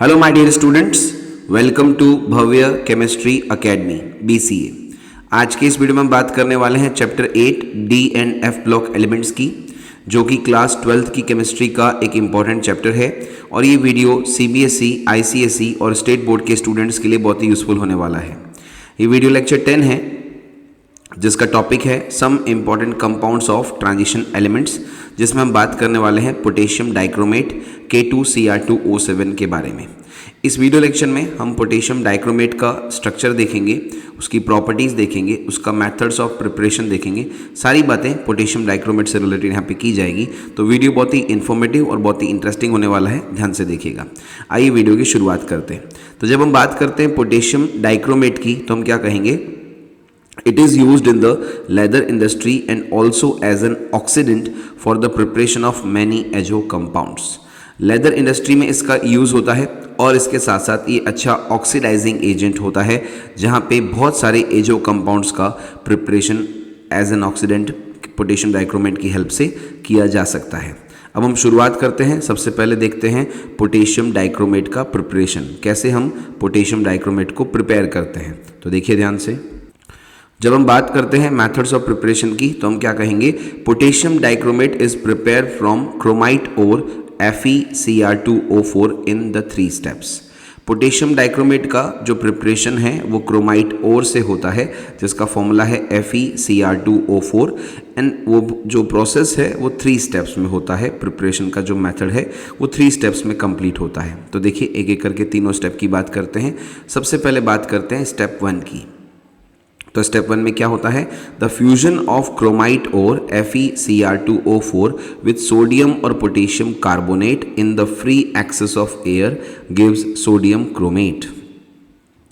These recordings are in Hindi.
Hello my dear students, welcome to Bhavya chemistry academy BCA। आज के इस वीडियो में हम बात करने वाले हैं chapter 8 D and F block elements की, जो कि क्लास 12th की केमिस्ट्री का एक इम्पॉर्टेंट चैप्टर है। और ये वीडियो CBSE, ICSE और स्टेट बोर्ड के स्टूडेंट्स के लिए बहुत ही यूजफुल होने वाला है। ये वीडियो लेक्चर 10 है, जिसका टॉपिक है some important compounds of transition elements, जिसमें हम बात करने वाले हैं पोटेशियम डाइक्रोमेट K2Cr2O7 के बारे में। इस वीडियो लेक्चर में हम पोटेशियम डाइक्रोमेट का स्ट्रक्चर देखेंगे, उसकी प्रॉपर्टीज़ देखेंगे, उसका मेथड्स ऑफ प्रिपरेशन देखेंगे। सारी बातें पोटेशियम डाइक्रोमेट से रिलेटेड यहाँ पे की जाएगी। तो वीडियो बहुत ही इन्फॉर्मेटिव और बहुत ही इंटरेस्टिंग होने वाला है, ध्यान से देखिएगा। आइए वीडियो की शुरुआत करते हैं। तो जब हम बात करते हैं पोटेशियम डाइक्रोमेट की, तो हम क्या कहेंगे? It is used in the leather industry and also as an oxidant for the preparation of many azo compounds। Leather industry में इसका यूज़ होता है और इसके साथ साथ ये अच्छा ऑक्सीडाइजिंग एजेंट होता है, जहाँ पे बहुत सारे एजो कंपाउंड्स का preparation as an oxidant potassium dichromate की हेल्प से किया जा सकता है। अब हम शुरुआत करते हैं। सबसे पहले देखते हैं पोटेशियम डाइक्रोमेट का प्रिपरेशन, कैसे हम पोटेशियम डाइक्रोमेट को प्रिपेयर करते हैं। तो देखिए ध्यान से, जब हम बात करते हैं मेथड्स ऑफ प्रिपरेशन की, तो हम क्या कहेंगे? Potassium dichromate is prepare from chromite और FeCr2O4 in the 3 steps. Potassium dichromate का जो प्रिपरेशन है वो क्रोमाइट ओर से होता है, जिसका फॉर्मूला है FeCr2O4। एंड वो जो प्रोसेस है वो 3 स्टेप्स में होता है। प्रिपरेशन का जो मेथड है वो 3 स्टेप्स में कंप्लीट होता है। तो देखिए, एक एक करके तीनों स्टेप की बात करते हैं। सबसे पहले बात करते हैं स्टेप 1 की। तो स्टेप 1 में क्या होता है? द फ्यूजन ऑफ क्रोमाइट और FeCr2O4 विथ सोडियम और potassium carbonate in the free access of air gives sodium chromate.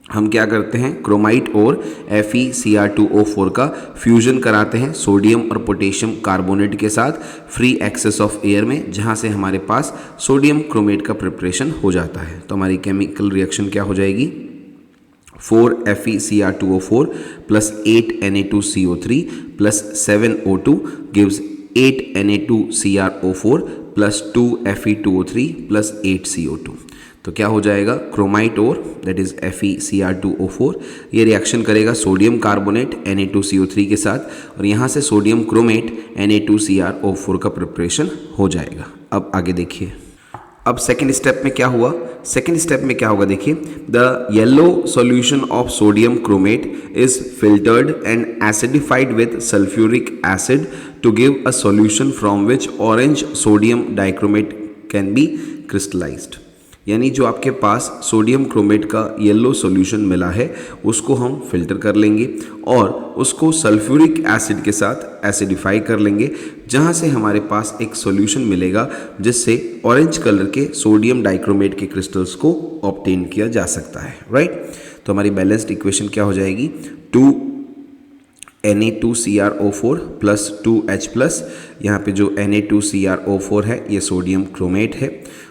हम क्या करते हैं? क्रोमाइट और FeCr2O4 का फ्यूजन कराते हैं सोडियम और पोटेशियम कार्बोनेट के साथ फ्री एक्सेस ऑफ एयर में, जहाँ से हमारे पास सोडियम क्रोमेट का प्रिपरेशन हो जाता है। तो हमारी केमिकल रिएक्शन क्या हो जाएगी? 4 FeCr2O4 plus 8 Na2CO3 plus 7 O2 gives 8 Na2Cr4 plus 2 Fe2O3 plus 8 CO2। तो क्या हो जाएगा? क्रोमाइट और दैट इज FeCr2O4 ये रिएक्शन करेगा सोडियम कार्बोनेट Na2CO3 के साथ, और यहाँ से सोडियम क्रोमेट Na2Cr4 का प्रिपरेशन हो जाएगा। अब आगे देखिए, अब सेकेंड स्टेप में क्या हुआ? सेकेंड स्टेप में क्या होगा? देखिए, the yellow solution of sodium chromate is filtered and acidified with sulphuric acid to give a solution from which orange sodium dichromate can be crystallised. यानी जो आपके पास सोडियम क्रोमेट का येलो सॉल्यूशन मिला है, उसको हम फिल्टर कर लेंगे और उसको सल्फ्यूरिक एसिड के साथ एसिडिफाई कर लेंगे, जहाँ से हमारे पास एक सॉल्यूशन मिलेगा जिससे ऑरेंज कलर के सोडियम डाइक्रोमेट के क्रिस्टल्स को ऑब्टेन किया जा सकता है, राइट। तो हमारी बैलेंस्ड इक्वेशन क्या हो जाएगी? 2 Na2Cr4 प्लस 2H प्लस, यहाँ पे जो Na2Cr4 है ये सोडियम क्रोमेट है,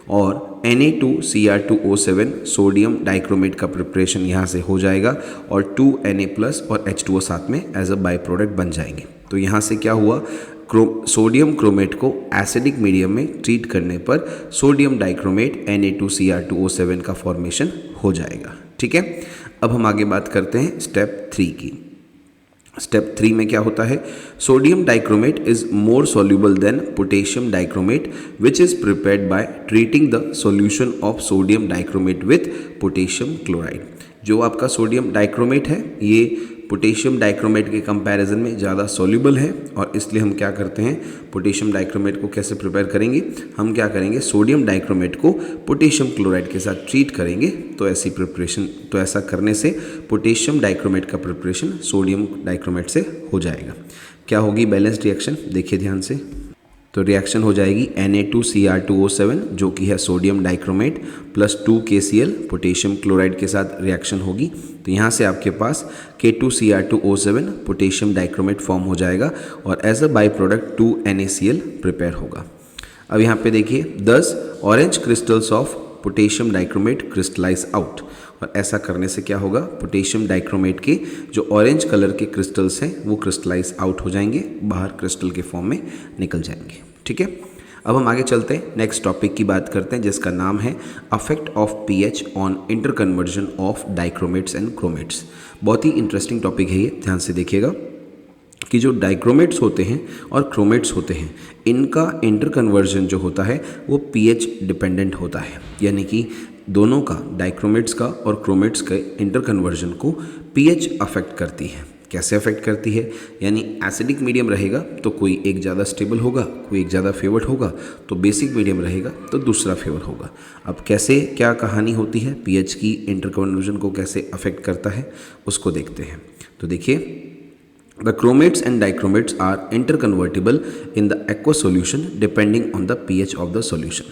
और Na2Cr2O7 सोडियम डाइक्रोमेट का प्रिपरेशन यहाँ से हो जाएगा, और 2Na प्लस और H2O साथ में एज अ बाई प्रोडक्ट बन जाएंगे। तो यहाँ से क्या हुआ? सोडियम क्रोमेट को एसिडिक मीडियम में ट्रीट करने पर सोडियम डाइक्रोमेट Na2Cr2O7 का फॉर्मेशन हो जाएगा, ठीक है। अब हम आगे बात करते हैं स्टेप 3 की। स्टेप 3 में क्या होता है? Sodium dichromate is more soluble than potassium dichromate which is prepared by treating the solution of sodium dichromate with potassium chloride. जो आपका सोडियम डाइक्रोमेट है ये पोटेशियम डाइक्रोमेट के कंपैरिजन में ज़्यादा सॉल्युबल है, और इसलिए हम क्या करते हैं? पोटेशियम डाइक्रोमेट को कैसे प्रिपेयर करेंगे? हम क्या करेंगे? सोडियम डाइक्रोमेट को पोटेशियम क्लोराइड के साथ ट्रीट करेंगे। तो ऐसा करने से पोटेशियम डाइक्रोमेट का प्रिपरेशन सोडियम डाइक्रोमेट से हो जाएगा। क्या होगी बैलेंस्ड रिएक्शन? देखिए ध्यान से, तो रिएक्शन हो जाएगी Na2Cr2O7 जो कि है sodium dichromate plus 2KCl potassium chloride के साथ रिएक्शन होगी। तो यहाँ से आपके पास K2Cr2O7 पोटेशियम डाइक्रोमेट फॉर्म हो जाएगा, और as a by product 2NaCl prepare होगा। अब यहाँ पे देखिए, 10 orange crystals of potassium dichromate crystallise out, और ऐसा करने से क्या होगा? पोटेशियम डाइक्रोमेट के जो ऑरेंज कलर के क्रिस्टल्स हैं वो क्रिस्टलाइज आउट हो जाएंगे, बाहर क्रिस्टल के फॉर्म में निकल जाएंगे, ठीक है। अब हम आगे चलते हैं, नेक्स्ट टॉपिक की बात करते हैं जिसका नाम है affect of pH on interconversion of dichromates and chromates. बहुत ही इंटरेस्टिंग टॉपिक है ये, ध्यान से देखिएगा कि जो डाइक्रोमेट्स होते हैं और क्रोमेट्स होते हैं इनका इंटरकन्वर्जन जो होता है वो पीएच डिपेंडेंट होता है, यानी कि दोनों का, डाइक्रोमेट्स का और क्रोमेट्स के इंटरकन्वर्जन को पीएच अफेक्ट करती है। कैसे अफेक्ट करती है, यानी एसिडिक मीडियम रहेगा तो कोई एक ज़्यादा स्टेबल होगा, कोई एक ज़्यादा फेवर्ड होगा, तो बेसिक मीडियम रहेगा तो दूसरा फेवर होगा। अब कैसे क्या कहानी होती है, पीएच की इंटरकन्वर्जन को कैसे अफेक्ट करता है उसको देखते हैं। तो देखिए, the chromates and dichromates are interconvertible in the aqua solution depending on the pH of the solution.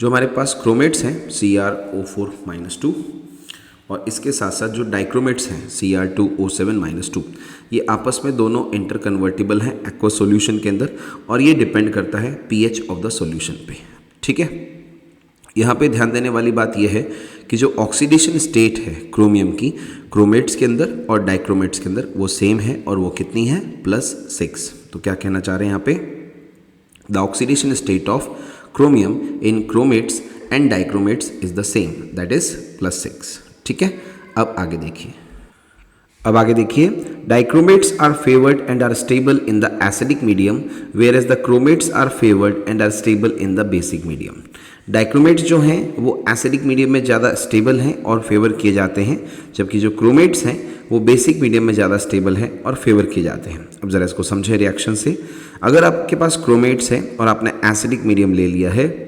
जो हमारे पास क्रोमेट्स हैं CrO4-2 और इसके साथ साथ जो डाइक्रोमेट्स हैं Cr2O7-2, ये आपस में दोनों इंटरकन्वर्टिबल हैं एक्वा सॉल्यूशन के अंदर और ये डिपेंड करता है पीएच ऑफ द सॉल्यूशन पे। ठीक है, यहाँ पे ध्यान देने वाली बात यह है कि जो ऑक्सीडेशन स्टेट है क्रोमियम की क्रोमेट्स के अंदर और डाइक्रोमेट्स के अंदर वो सेम है और वो कितनी है, +6। तो क्या कहना चाह रहे हैं यहाँ पे, the oxidation state of chromium in chromates and dichromates is the same, that is +6। ठीक है, अब आगे देखिए, dichromates are favoured and are stable in the acidic medium whereas the chromates are favoured and are stable in the basic medium. Dichromates जो हैं वो एसिडिक मीडियम में ज़्यादा स्टेबल हैं और फेवर किए जाते हैं, जबकि जो क्रोमेट्स हैं वो बेसिक मीडियम में ज़्यादा स्टेबल हैं और फेवर किए जाते हैं। अब ज़रा इसको समझें रिएक्शन से। अगर आपके पास क्रोमेट्स है और आपने एसिडिक मीडियम ले लिया है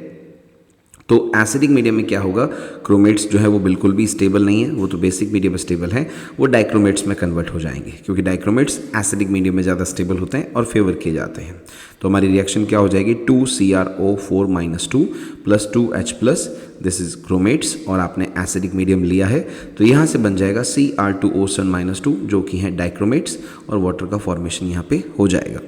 तो एसिडिक मीडियम में क्या होगा, क्रोमेट्स जो है वो बिल्कुल भी स्टेबल नहीं है, वो तो बेसिक मीडियम में स्टेबल है, वो डाइक्रोमेट्स में कन्वर्ट हो जाएंगे क्योंकि डाइक्रोमेट्स एसिडिक मीडियम में ज़्यादा स्टेबल होते हैं और फेवर किए जाते हैं। तो हमारी रिएक्शन क्या हो जाएगी, 2CrO4-2 + 2H+, दिस इज क्रोमेट्स और आपने एसिडिक मीडियम लिया है तो यहाँ से बन जाएगा Cr2O7-2 जो कि है डाइक्रोमेट्स और वाटर का फॉर्मेशन यहाँ पे हो जाएगा।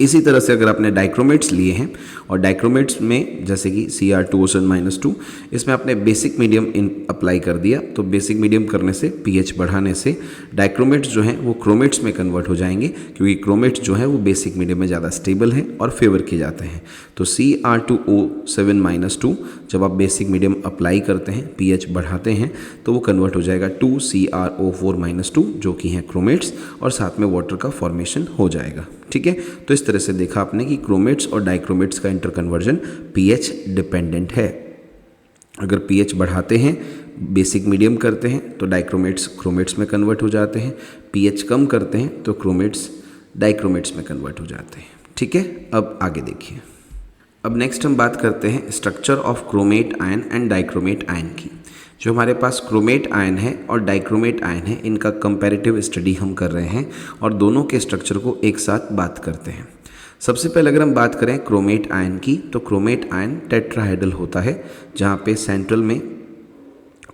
इसी तरह से अगर आपने डाइक्रोमेट्स लिए हैं और डाइक्रोमेट्स में जैसे कि Cr2O7-2 इसमें आपने बेसिक मीडियम अप्लाई कर दिया तो बेसिक मीडियम करने से पीएच बढ़ाने से डाइक्रोमेट्स जो हैं वो क्रोमेट्स में कन्वर्ट हो जाएंगे क्योंकि क्रोमेट्स जो है वो बेसिक मीडियम में ज़्यादा स्टेबल हैं और फेवर किए जाते हैं। तो Cr2O7-2 जब आप बेसिक मीडियम अप्लाई करते हैं, पीएच बढ़ाते हैं तो वो कन्वर्ट हो जाएगा 2CrO4-2 जो कि हैं क्रोमेट्स और साथ में वाटर का फॉर्मेशन हो जाएगा। ठीक है, तो इस तरह से देखा आपने कि क्रोमेट्स और डाइक्रोमेट्स का इंटरकन्वर्जन पीएच डिपेंडेंट है। अगर पीएच बढ़ाते हैं, बेसिक मीडियम करते हैं तो डाइक्रोमेट्स क्रोमेट्स में कन्वर्ट हो जाते हैं, पीएच कम करते हैं तो क्रोमेट्स डाइक्रोमेट्स में कन्वर्ट हो जाते हैं। ठीक है, अब आगे देखिए। अब नेक्स्ट हम बात करते हैं structure of chromate ion and dichromate ion की। जो हमारे पास क्रोमेट आयन है और डाइक्रोमेट आयन है इनका कंपैरेटिव स्टडी हम कर रहे हैं और दोनों के स्ट्रक्चर को एक साथ बात करते हैं। सबसे पहले अगर हम बात करें क्रोमेट आयन की तो क्रोमेट आयन टेट्राहेड्रल होता है जहाँ पे सेंट्रल में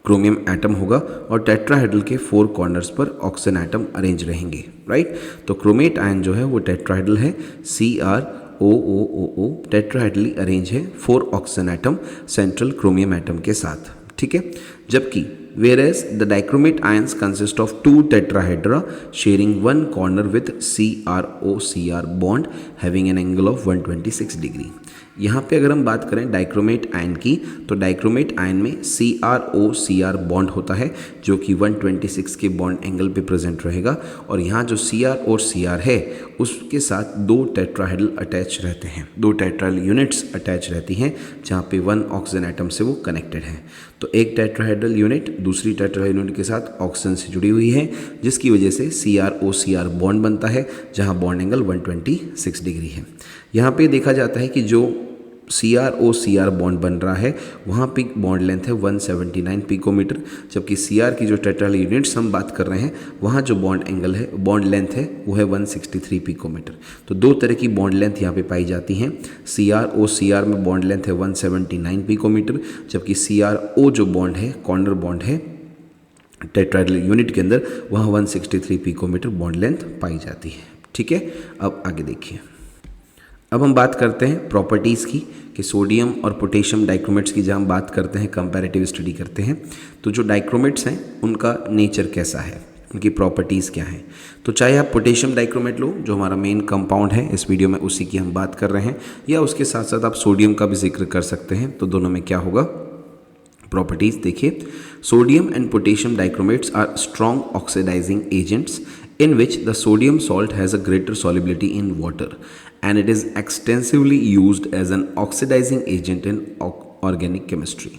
क्रोमियम एटम होगा और टेट्राहेड्रल के 4 कॉर्नर्स पर ऑक्सीजन एटम अरेंज रहेंगे, राइट। तो क्रोमेट आयन जो है वो टेट्राहेड्रल है, CrOOO टेट्राहेड्रली अरेंज है 4 oxygen atom central chromium atom के साथ। ठीक है, जबकि whereas the dichromate ions consist of 2 tetrahedra sharing one corner with CrO-Cr bond having an angle of 126 degree। यहाँ पे अगर हम बात करें डाइक्रोमेट आयन की तो डाइक्रोमेट आयन में CrO-Cr बॉन्ड होता है जो कि 126 के बॉन्ड एंगल पे प्रेजेंट रहेगा और यहाँ जो Cr और Cr है उसके साथ 2 टेट्राहेड्रल अटैच रहते हैं, 2 टेट्राहेड्रल यूनिट्स अटैच रहती हैं जहाँ पे 1 ऑक्सीजन एटम से वो कनेक्टेड है। तो एक टेट्राहेड्रल यूनिट दूसरी टेट्राहेड्रल यूनिट के साथ ऑक्सीजन से जुड़ी हुई है जिसकी वजह से CrO-Cr बॉन्ड बनता है जहाँ बॉन्ड एंगल 126 डिग्री है। यहाँ पे देखा जाता है कि जो CrO-Cr बॉन्ड बन रहा है वहाँ पे बॉन्ड लेंथ है 179 पिकोमीटर, जबकि Cr की जो टेट्राहेड्रल यूनिट्स हम बात कर रहे हैं वहाँ जो बॉन्ड एंगल है, बॉन्ड लेंथ है वो है 163 पिकोमीटर। तो 2 तरह की बॉन्ड लेंथ यहाँ पे पाई जाती हैं। CrO-Cr में बॉन्ड लेंथ है 179 पिकोमीटर, जबकि CrO जो बॉन्ड है, कॉर्नर बॉन्ड है टेट्राहेड्रल यूनिट के अंदर, वहाँ 163 पिकोमीटर बॉन्ड लेंथ पाई जाती है। ठीक है, अब आगे देखिए। अब हम बात करते हैं प्रॉपर्टीज़ की कि सोडियम और पोटेशियम डाइक्रोमेट्स की जब हम बात करते हैं, कंपैरेटिव स्टडी करते हैं, तो जो डाइक्रोमेट्स हैं उनका नेचर कैसा है। उनकी प्रॉपर्टीज़ क्या हैं। तो चाहे आप पोटेशियम डाइक्रोमेट लो जो हमारा मेन कंपाउंड है इस वीडियो में, उसी की हम बात कर रहे हैं, या उसके साथ साथ आप सोडियम का भी जिक्र कर सकते हैं, तो दोनों में क्या होगा प्रॉपर्टीज़ देखिए। Sodium and potassium dichromates are strong oxidising agents in which the sodium salt has a greater solubility in water and it is extensively used as an oxidizing agent in organic chemistry।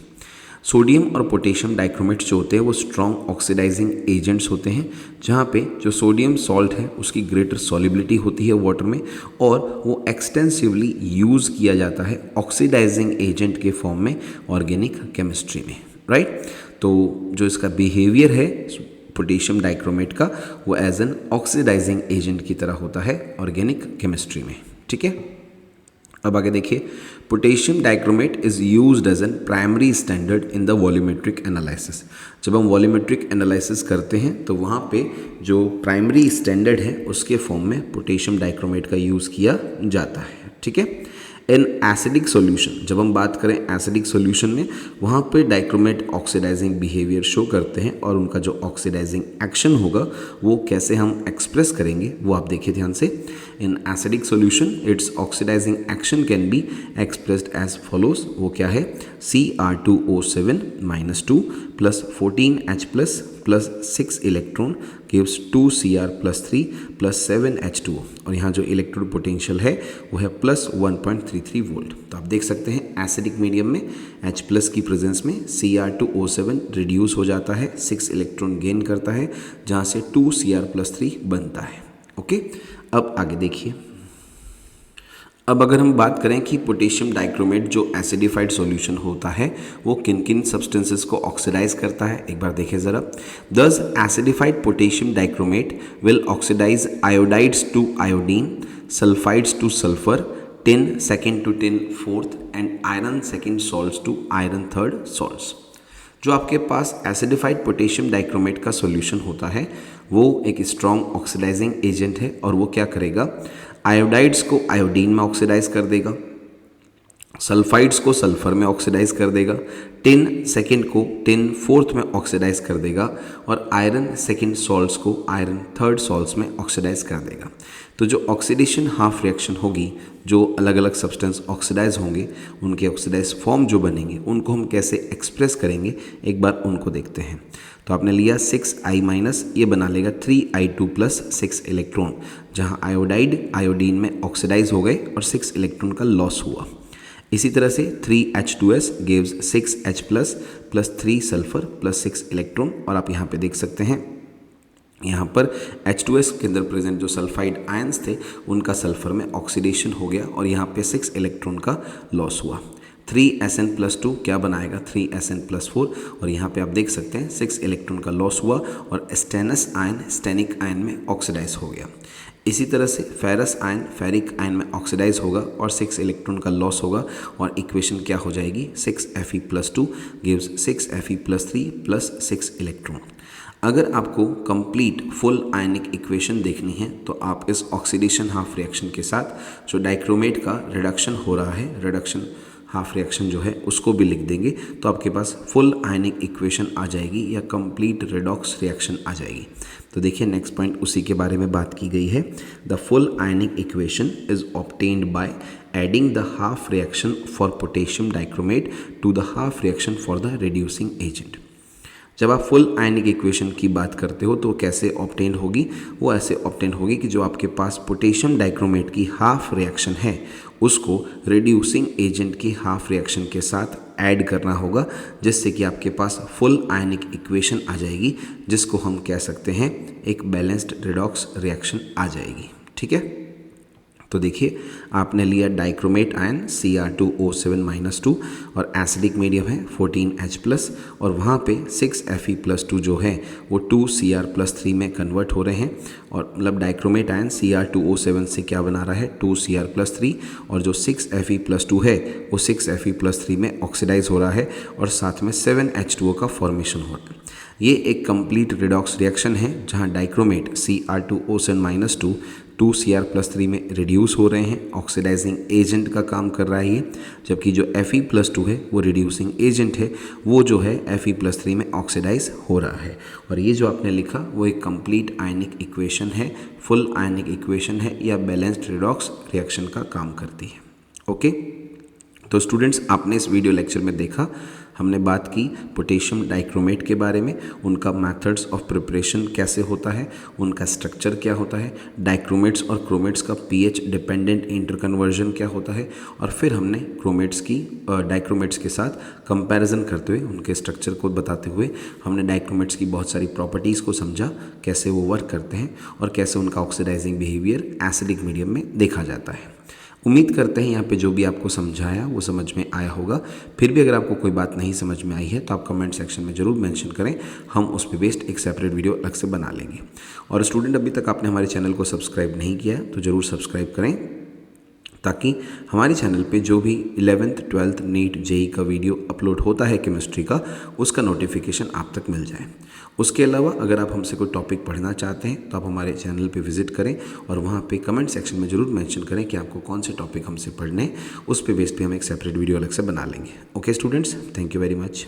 Sodium और पोटेशियम डाइक्रोमेट्स जो होते हैं वो स्ट्रॉन्ग ऑक्सीडाइजिंग एजेंट्स होते हैं, जहाँ पे जो सोडियम सॉल्ट है उसकी ग्रेटर सॉलिबिलिटी होती है वाटर में, और वो एक्सटेंसिवली यूज़ किया जाता है ऑक्सीडाइजिंग एजेंट के फॉर्म में ऑर्गेनिक केमिस्ट्री में, राइट। तो जो इसका बिहेवियर है पोटेशियम डाइक्रोमेट का, वो एज एन ऑक्सीडाइजिंग एजेंट की तरह होता है ऑर्गेनिक केमिस्ट्री में, ठीक है। अब आगे देखिए, potassium dichromate is used as an primary standard in the volumetric analysis. जब हम वॉल्यूमेट्रिक एनालिसिस करते हैं तो वहाँ पे जो प्राइमरी स्टैंडर्ड है उसके फॉर्म में पोटेशियम डाइक्रोमेट का यूज़ किया जाता है, ठीक है। इन एसिडिक सॉल्यूशन, जब हम बात करें एसिडिक सॉल्यूशन में, वहाँ पे डाइक्रोमेट ऑक्सीडाइजिंग बिहेवियर शो करते हैं, और उनका जो ऑक्सीडाइजिंग एक्शन होगा वो कैसे हम एक्सप्रेस करेंगे वो आप देखिए ध्यान से। In acidic solution its oxidising action can be expressed as follows. वो क्या है, Cr2O7-2 plus 14H plus 6 electron gives 2Cr+3 plus 7H2O, और यहाँ जो इलेक्ट्रोड पोटेंशियल है वो है प्लस 1.33 वोल्ट। तो आप देख सकते हैं एसिडिक मीडियम में H+ की प्रेजेंस में Cr2O7 रिड्यूस हो जाता है, 6 इलेक्ट्रॉन गेन करता है, जहाँ से 2Cr+3 बनता है, ओके। अब आगे देखिए, अब अगर हम बात करें कि पोटेशियम डाइक्रोमेट जो एसिडिफाइड सॉल्यूशन होता है वो किन किन सब्सटेंसेस को ऑक्सीडाइज करता है, एक बार देखें ज़रा। Thus acidified potassium dichromate will oxidise iodides to iodine, sulphides to sulphur, tin second to tin fourth, and iron second salts to iron third salts. जो आपके पास एसिडिफाइड पोटेशियम डाइक्रोमेट का सॉल्यूशन होता है वो एक स्ट्रॉन्ग ऑक्सीडाइजिंग एजेंट है, और वो क्या करेगा, आयोडाइड्स को आयोडीन में ऑक्सीडाइज कर देगा, सल्फाइड्स को सल्फर में ऑक्सीडाइज कर देगा, टिन सेकेंड को टिन फोर्थ में ऑक्सीडाइज कर देगा, और आयरन सेकेंड सॉल्ट्स को आयरन थर्ड सॉल्ट्स में ऑक्सीडाइज कर देगा। तो जो ऑक्सीडेशन हाफ रिएक्शन होगी, जो अलग अलग सब्सटेंस ऑक्सीडाइज होंगे, उनके ऑक्सीडाइज फॉर्म जो बनेंगे उनको हम कैसे एक्सप्रेस करेंगे, एक बार उनको देखते हैं। तो आपने लिया 6I-, ये बना लेगा 3I2 प्लस 6 इलेक्ट्रॉन, जहाँ आयोडाइड आयोडीन में ऑक्सीडाइज हो गए और 6 इलेक्ट्रॉन का लॉस हुआ। इसी तरह से 3H2S gives 6H plus 3 sulphur plus 6 electron, और आप यहाँ पे देख सकते हैं यहाँ पर H2S के अंदर प्रेजेंट जो सल्फाइड आयंस थे उनका सल्फर में ऑक्सीडेशन हो गया, और यहाँ पे 6 इलेक्ट्रॉन का लॉस हुआ। 3Sn+2 क्या बनाएगा, 3Sn+4, और यहाँ पे आप देख सकते हैं 6 इलेक्ट्रॉन का लॉस हुआ और स्टेनस आयन स्टेनिक आयन में ऑक्सीडाइज हो गया। इसी तरह से फेरस आयन फेरिक आयन में ऑक्सीडाइज होगा और 6 इलेक्ट्रॉन का लॉस होगा, और इक्वेशन क्या हो जाएगी, 6Fe+2 gives 6Fe+3 plus 6 electron. अगर आपको कंप्लीट फुल आयनिक इक्वेशन देखनी है तो आप इस ऑक्सीडेशन हाफ रिएक्शन के साथ जो डाइक्रोमेट का रिडक्शन हो रहा है, रिडक्शन हाफ रिएक्शन जो है उसको भी लिख देंगे, तो आपके पास फुल आयनिक इक्वेशन आ जाएगी या कंप्लीट रिडॉक्स रिएक्शन आ जाएगी। तो देखिए नेक्स्ट पॉइंट उसी के बारे में बात की गई है। The full ionic equation is obtained by adding the half reaction for potassium dichromate to the half reaction for the reducing agent. जब आप फुल आयनिक इक्वेशन की बात करते हो तो कैसे ऑब्टेन होगी, वो ऐसे ऑब्टेन होगी कि जो आपके पास पोटेशियम डाइक्रोमेट की हाफ रिएक्शन है उसको रिड्यूसिंग एजेंट की हाफ रिएक्शन के साथ ऐड करना होगा, जिससे कि आपके पास फुल आयनिक इक्वेशन आ जाएगी, जिसको हम कह सकते हैं एक बैलेंस्ड रिडॉक्स रिएक्शन आ जाएगी। ठीक है, तो देखिए आपने लिया डाइक्रोमेट आयन Cr2O7-2 और एसिडिक मीडियम है 14H+, और वहाँ पे 6Fe+2 जो है वो 2Cr+3 में कन्वर्ट हो रहे हैं, और मतलब डाइक्रोमेट आयन Cr2O7 से क्या बना रहा है 2Cr+3, और जो 6Fe+2 है वो 6Fe+3 में ऑक्सीडाइज हो रहा है और साथ में 7H2O का फॉर्मेशन हो रहा है। ये एक कंप्लीट रिडॉक्स रिएक्शन है जहाँ डाइक्रोमेट Cr2O7-2 2Cr+3 में रिड्यूस हो रहे हैं, ऑक्सीडाइजिंग एजेंट का काम कर रहा है ये, जबकि जो Fe+2 है वो रिड्यूसिंग एजेंट है, वो जो है Fe+3 में ऑक्सीडाइज हो रहा है। और ये जो आपने लिखा वो एक कंप्लीट आयनिक इक्वेशन है, फुल आयनिक इक्वेशन है या बैलेंस्ड रिडॉक्स रिएक्शन का काम करती है। ओके, तो स्टूडेंट्स आपने इस वीडियो लेक्चर में देखा, हमने बात की पोटेशियम डाइक्रोमेट के बारे में, उनका मेथड्स ऑफ प्रिपरेशन कैसे होता है, उनका स्ट्रक्चर क्या होता है, डाइक्रोमेट्स और क्रोमेट्स का पीएच डिपेंडेंट इंटरकन्वर्जन क्या होता है, और फिर हमने क्रोमेट्स की डाइक्रोमेट्स के साथ कंपैरिजन करते हुए उनके स्ट्रक्चर को बताते हुए हमने डाइक्रोमेट्स की बहुत सारी प्रॉपर्टीज़ को समझा, कैसे वो वर्क करते हैं और कैसे उनका ऑक्सीडाइजिंग बिहेवियर एसिडिक मीडियम में देखा जाता है। उम्मीद करते हैं यहाँ पे जो भी आपको समझाया वो समझ में आया होगा। फिर भी अगर आपको कोई बात नहीं समझ में आई है तो आप कमेंट सेक्शन में ज़रूर मेंशन करें, हम उस पे बेस्ड एक सेपरेट वीडियो अलग से बना लेंगे। और स्टूडेंट अभी तक आपने हमारे चैनल को सब्सक्राइब नहीं किया है तो ज़रूर सब्सक्राइब करें, ताकि हमारे चैनल पे जो भी 11th 12th नीट जेई का वीडियो अपलोड होता है केमिस्ट्री का, उसका नोटिफिकेशन आप तक मिल जाए। उसके अलावा अगर आप हमसे कोई टॉपिक पढ़ना चाहते हैं तो आप हमारे चैनल पे विजिट करें और वहाँ पे कमेंट सेक्शन में ज़रूर मेंशन करें कि आपको कौन से टॉपिक हमसे पढ़ने हैं, उस पे बेस पे हम एक सेपरेट वीडियो अलग से बना लेंगे। Okay students, thank you very much.